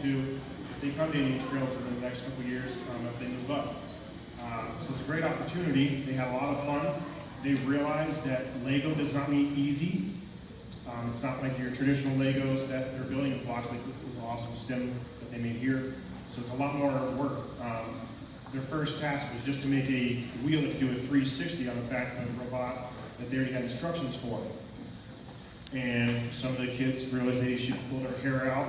to, they come to Indian Trails in the next couple of years as they move up. So it's a great opportunity. They have a lot of fun. They realize that Lego does not mean easy. It's not like your traditional Legos that they're building in blocks, like the awesome stem that they made here. So it's a lot more work. Their first task was just to make a wheel that could do a 360 on the back of the robot that they already had instructions for. And some of the kids realized they should pull their hair out,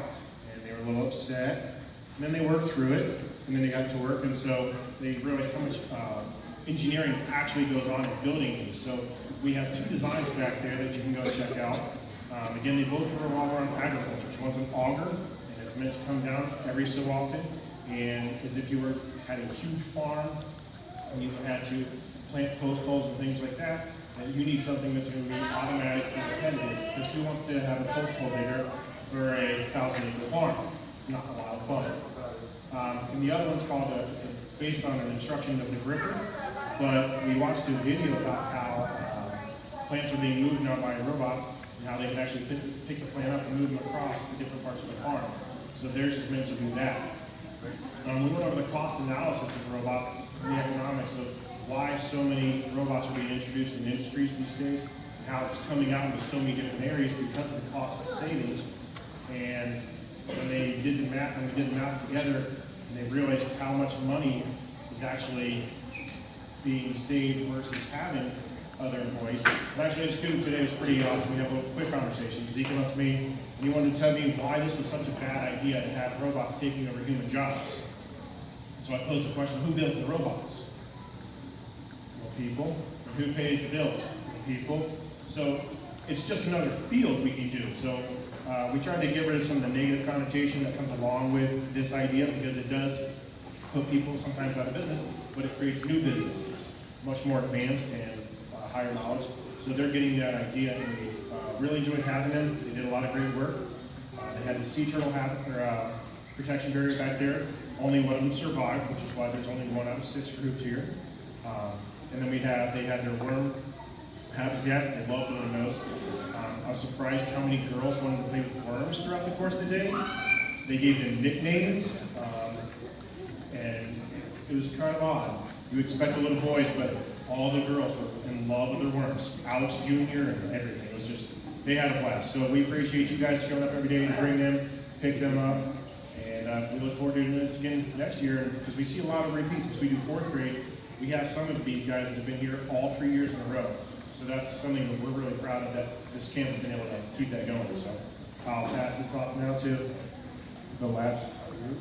and they were a little upset. And then they worked through it, and then they got to work, and so they realized how much engineering actually goes on in building these. So we have two designs back there that you can go check out. Again, they both revolve around agriculture. So one's an auger, and it's meant to come down every so often. And as if you had a huge farm, and you had to plant post holes and things like that, and you need something that's going to be automatic and dependent. Because who wants to have a post hole digger for a 1,000-acre farm? It's not a lot of fun. And the other one's called based on an instruction of the gripper. But we watched a video about how plants are being moved now by robots, and how they can actually pick the plant up and move them across the different parts of the farm. So theirs is meant to do that. We went over the cost analysis of robots and the economics of why so many robots are being introduced in industries these days, and how it's coming out into so many different areas because of the cost savings. And when they did the math, and we did the math together, and they realized how much money is actually being saved versus having other employees. But actually, a student today was pretty awesome. We had a quick conversation because he came up to me and he wanted to tell me why this was such a bad idea to have robots taking over human jobs. So I posed the question, who builds the robots? Well, people. And who pays the bills? People. So it's just another field we can do. So we tried to get rid of some of the negative connotation that comes along with this idea, because it does put people sometimes out of business, but it creates new business, much more advanced and higher knowledge. So they're getting that idea, and we really enjoyed having them. They did a lot of great work. They had the sea turtle protection barrier back there. Only one of them survived, which is why there's only 1 out of 6 grouped here. And then they had their worm habitats. They loved doing those. I was surprised how many girls wanted to play with worms throughout the course of the day. They gave them nicknames, and it was kind of odd. You expect the little boys, but all the girls were in love with their worms. Alex Jr. and everything. It was just, they had a blast. So we appreciate you guys showing up every day to bring them, pick them up, and we look forward to doing this again next year, because we see a lot of repeats. Since we do 4th grade, we have some of these guys that have been here all 3 years in a row. So that's something that we're really proud of, that this camp has been able to keep that going. So I'll pass this off now to the last group.